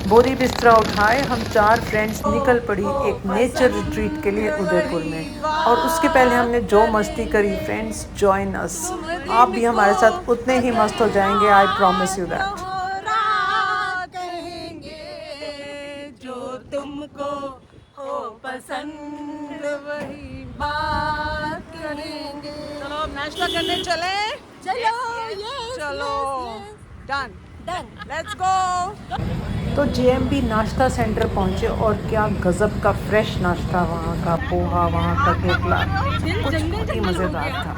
बोरी बिस्तरा उठाए हम 4 फ्रेंड्स निकल पड़ी एक नेचर रिट्रीट के लिए उदयपुर में। और उसके पहले हमने जो मस्ती करी, फ्रेंड्स जॉइन अस। आप भी हमारे साथ उतने ही मस्त हो जाएंगे, आई प्रॉमिस यू दैट। जो तुमको हो पसंद वही बात करेंगे। चलो अब नाश्ता करने चले। चलो चलो डन लेट्स गो। तो जेएमबी नाश्ता सेंटर पहुंचे और क्या गज़ब का फ्रेश नाश्ता, वहाँ का पोहा, वहाँ का ढोकला, कुछ बहुत ही मज़ेदार था।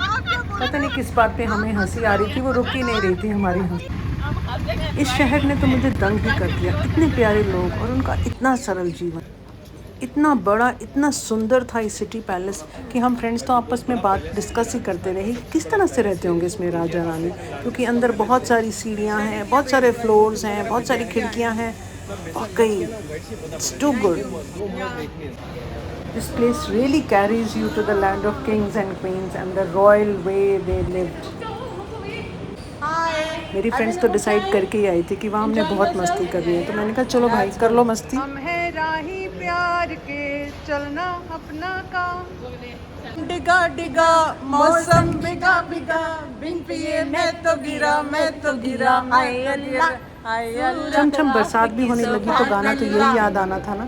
पता नहीं किस बात पे हमें हंसी आ रही थी, वो रुक ही नहीं रही थी हमारी हंसी। इस शहर ने तो मुझे दंग ही कर दिया, इतने प्यारे लोग और उनका इतना सरल जीवन। इतना बड़ा, इतना सुंदर था ये सिटी पैलेस कि हम फ्रेंड्स तो आपस में बात डिस्कस ही करते रहे किस तरह से रहते होंगे इसमें राजा रानी, क्योंकि अंदर बहुत सारी सीढ़ियाँ हैं, बहुत सारे फ्लोर्स हैं, बहुत सारी खिड़कियाँ हैं। वाकई it's too good. This place really carries you to the land of kings and queens and the royal way they lived. मेरी फ्रेंड्स तो डिसाइड करके ही आई थी कि वहाँ हमने बहुत मस्ती करनी है, तो मैंने कहा चलो भाई कर लो मस्ती। हम है राही प्यार के चलना अपना काम। डिगा डिगा मौसम बिगा बिगा बिन पिए मैं तो गिरा हाय अल्लाह हाय अल्लाह। छम छम बरसात भी होने लगी तो गाना तो यही याद आना था ना।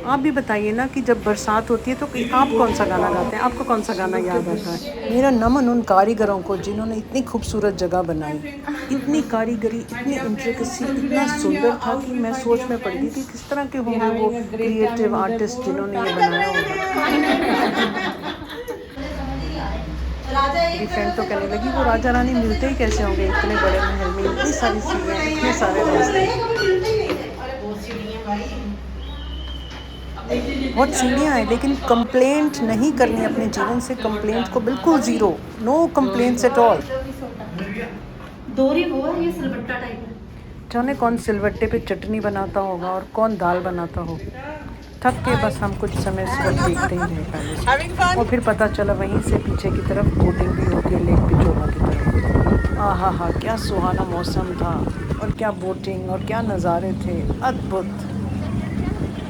आप भी बताइए ना कि जब बरसात होती है तो आप कौन सा गाना गाते हैं, आपको कौन सा गाना याद आता है। मेरा नमन उन कारीगरों को जिन्होंने इतनी खूबसूरत जगह बनाई, इतनी कारीगरी, इतनी इंट्रिकेसी, इतना सुंदर था कि मैं सोच में पड़ गई कि किस तरह के होंगे वो क्रिएटिव आर्टिस्ट जिन्होंने ये बनाया होगा। मेरी फ्रेंड तो कहने लगी वो राजा रानी मिलते ही कैसे होंगे इतने बड़े महल में, इतनी सारी सीढ़ियाँ, इतने सारे रास्ते। बहुत सीढ़ियाँ हैं, लेकिन कंप्लेंट नहीं करनी अपने जीवन से, कंप्लेंट को बिल्कुल zero, no complaints at all. दोरी वो है ये सिलबट्टा टाइप है। जाने कौन सिलवट्टे पे चटनी बनाता होगा और कौन दाल बनाता हो। थक के बस हम कुछ समय सिर्फ देखते ही रहे पहले, और फिर पता चला वहीं से पीछे की तरफ बोटिंग भी होती है, लेक पिचोला की तरफ। आहा हा, क्या सुहाना मौसम था और क्या बोटिंग और क्या नज़ारे थे, अद्भुत।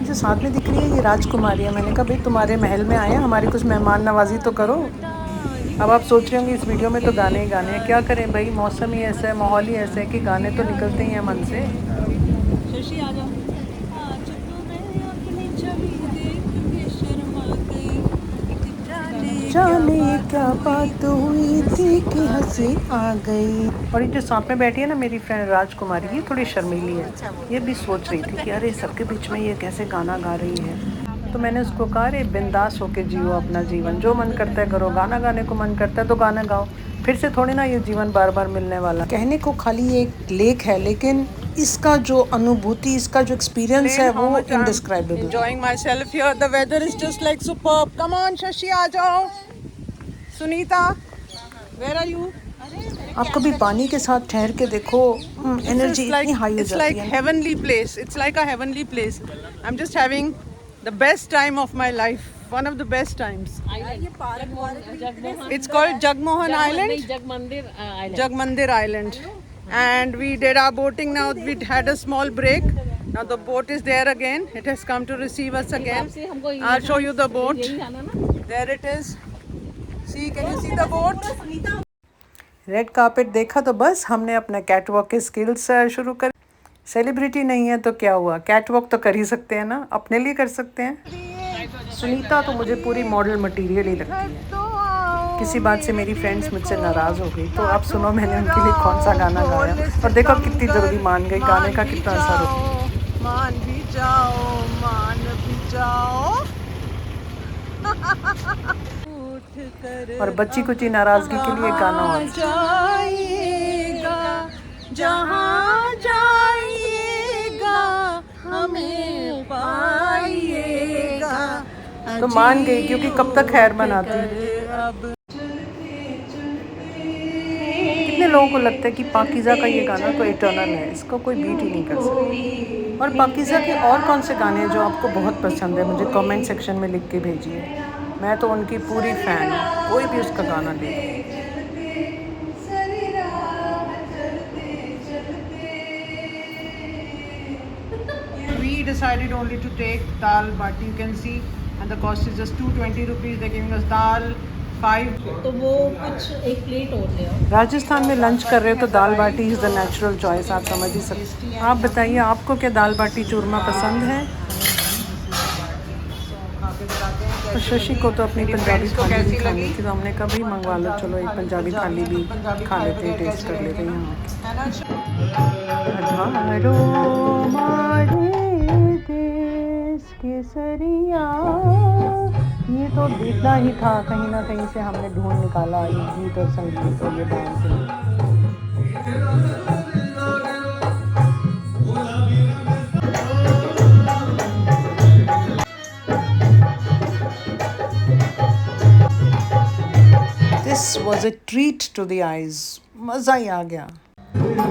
जो साथ में दिख रही है ये राजकुमारी है। मैंने कहा भाई तुम्हारे महल में आए, हमारी कुछ मेहमान नवाजी तो करो। अब आप सोच रहे होंगे इस वीडियो में तो गाने ही गाने हैं, क्या करें भाई, मौसम ही ऐसा है, माहौल ही ऐसा है कि गाने तो निकलते ही हैं मन से। जाने क्या बात हुई थी कि हंसी आ गई। और ये जो साथ में बैठी है ना मेरी फ्रेंड राजकुमारी, ये थोड़ी शर्मीली है। ये भी सोच रही थी कि अरे सबके बीच में ये कैसे गाना गा रही है। तो मैंने उसको कहा अरे बिंदास होके जियो अपना जीवन, जो मन करता है करो, गाना गाने को मन करता है तो गाना गाओ, फिर से थोड़ी ना ये जीवन बार बार मिलने वाला। कहने को खाली एक लेक है, लेकिन इसका जो अनुभूति, इसका जो एक्सपीरियंस है वो indescribable. Enjoying myself here. The weather is just like superb. Come on, Shashi, आ जाओ. Sunita, where are you? आप कभी पानी के साथ ठहर के देखो, एनर्जी इतनी हाई हो It's जाती like है। heavenly place. It's like a heavenly place. I'm just having the best time of my life. One of the best times. It's called Jagmohan Island. Jagmandir Island. And we did our boating now. We had a small break. Now the boat is there again. It has come to receive us again. I'll show you the boat. There it is. See, can you see the boat? Red carpet देखा तो बस हमने अपना catwalk के skills शुरू कर। Celebrity नहीं है तो क्या हुआ, कैटवॉक तो कर ही सकते हैं ना, अपने लिए कर सकते हैं। सुनीता तो मुझे पूरी मॉडल मटेरियल ही लगती है। किसी बात से मेरी फ्रेंड्स मुझसे नाराज़ हो गई, तो आप सुनो मैंने उनके लिए कौन सा गाना गाया, और देखो कितनी जल्दी मान गई, गाने का कितना असर हो। मान भी जाओ, मान भी जाओ। और बच्ची कुछ नाराज़गी के लिए गाना और जाइएगा जहाँ जाइएगा हमें पाइएगा। तो मान गई, क्योंकि कब तक खैर मनाती। कितने लोगों को लगता है कि पाकीज़ा का ये गाना तो इटर्नल है, इसको कोई बीट ही नहीं कर सकता। और पाकीज़ा के और कौन से गाने हैं जो आपको बहुत पसंद है, मुझे कमेंट सेक्शन में लिख के भेजिए। मैं तो उनकी पूरी फ़ैन हूँ, कोई भी उसका गाना ले। we decided only to take dal bati, you can see, and the cost is just 220 rupees. They're giving us dal 5. तो वो कुछ एक प्लेट और ले आओ। राजस्थान में लंच कर रहे हो तो दाल बाटी इज़ द नेचुरल चॉइस, आप समझ ही सकते हैं। आप बताइए आपको क्या दाल बाटी चूरमा पसंद है? तो शशि को तो अपनी पंजाबी थाली भी खानी थी, तो हमने कभी मंगवा लो, चलो एक पंजाबी थाली भी खा लेते हैं, टेस्ट कर लेते हैं केसरिया। ये तो देखना ही था, कहीं ना कहीं से हमने ढूंढ निकाला ये गीत और संगीत और ये dance. This was a treat to the eyes, मज़ा ही आ गया।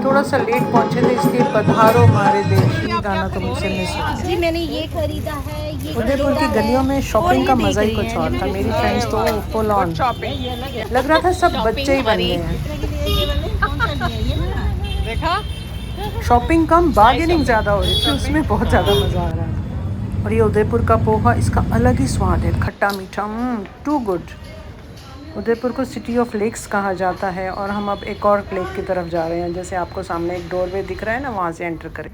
थोड़ा सा लेट पहुंचे थे इसलिए पधारो हमारे देश, ये गाना तो मुझसे मिस हो गया। जी मैंने ये खरीदा है, ये उदयपुर की गलियों में शॉपिंग का मज़ा ही कुछ और था। मेरी फ्रेंड्स तो फुल ऑन शॉपिंग, लग रहा था सब बच्चे ही बन गए हैं। देखा, शॉपिंग कम बार्गेनिंग ज़्यादा हो रही थी, उसमें बहुत ज़्यादा मज़ा आ रहा था। और ये उदयपुर का पोहा, इसका अलग ही स्वाद है, खट्टा मीठा, टू गुड। उदयपुर को सिटी ऑफ लेक्स कहा जाता है और हम अब एक और लेक की तरफ जा रहे हैं। जैसे आपको सामने एक डोरवे दिख रहा है ना, वहाँ से एंटर करें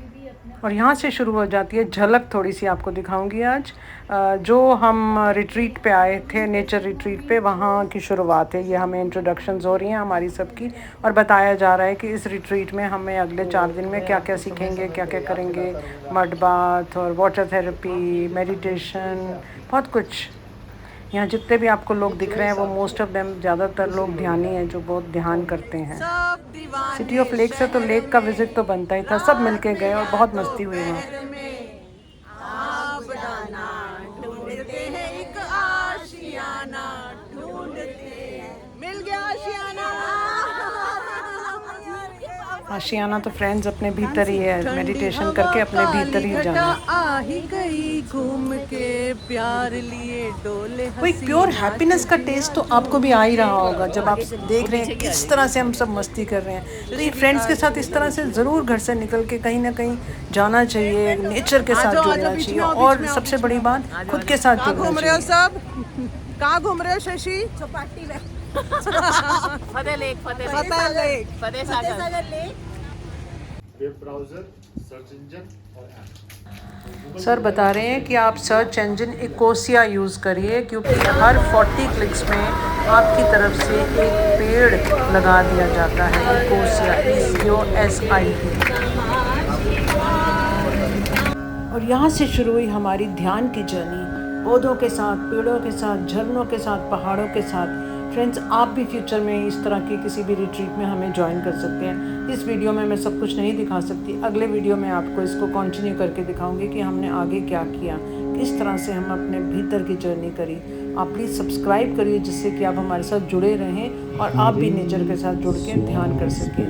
और यहाँ से शुरू हो जाती है झलक। थोड़ी सी आपको दिखाऊंगी आज, जो हम रिट्रीट पे आए थे, नेचर रिट्रीट पे, वहाँ की शुरुआत है। ये हमें इंट्रोडक्शंस हो रही हैं हमारी सबकी और बताया जा रहा है कि इस रिट्रीट में हमें अगले 4 दिन में क्या क्या सीखेंगे, क्या क्या करेंगे। मड बाथ और वाटर थेरेपी, मेडिटेशन, बहुत कुछ। यहाँ जितने भी आपको लोग दिख रहे हैं वो मोस्ट ऑफ देम, ज़्यादातर लोग ध्यानी हैं जो बहुत ध्यान करते हैं। सिटी ऑफ लेक से तो लेक का विजिट तो बनता ही था। सब मिलके गए और बहुत मस्ती हुई वहाँ। आशियाना तो फ्रेंड्स अपने भीतर ही है, मेडिटेशन करके अपने भीतर ही जाना। आ ही गई घूम के प्यार लिए डोले। वो एक प्योर हैप्पीनेस का टेस्ट तो आपको भी आ ही रहा होगा जब आप देख रहे हैं किस तरह से हम सब मस्ती कर रहे हैं। तो ये फ्रेंड्स के साथ इस तरह से ज़रूर घर से निकल के कहीं ना कहीं जाना चाहिए, नेचर के साथ जुड़ना चाहिए और सबसे बड़ी बात खुद के साथ जुड़ना घूम रहे हो चाहिए। सब? कहाँ घूम रहे हो शशि? चौपाटी में Fateh lake, Fateh Sagar lake. Web browser, search engine और ऐप। सर बता रहे हैं कि आप सर्च इंजन इकोसिया यूज़ करिए, क्योंकि हर 40 क्लिक्स में आपकी तरफ से एक पेड़ लगा दिया जाता है। इकोसिया ECOSIA। और यहाँ से शुरू हुई हमारी ध्यान की जर्नी, पौधों के साथ, पेड़ों के साथ, झरनों के साथ, पहाड़ों के साथ। फ्रेंड्स, आप भी फ्यूचर में इस तरह की किसी भी रिट्रीट में हमें ज्वाइन कर सकते हैं। इस वीडियो में मैं सब कुछ नहीं दिखा सकती, अगले वीडियो में आपको इसको कंटिन्यू करके दिखाऊंगी कि हमने आगे क्या किया, किस तरह से हम अपने भीतर की जर्नी करी। आप प्लीज़ सब्सक्राइब करिए जिससे कि आप हमारे साथ जुड़े रहें और आप भी नेचर के साथ जुड़ के ध्यान कर सकें।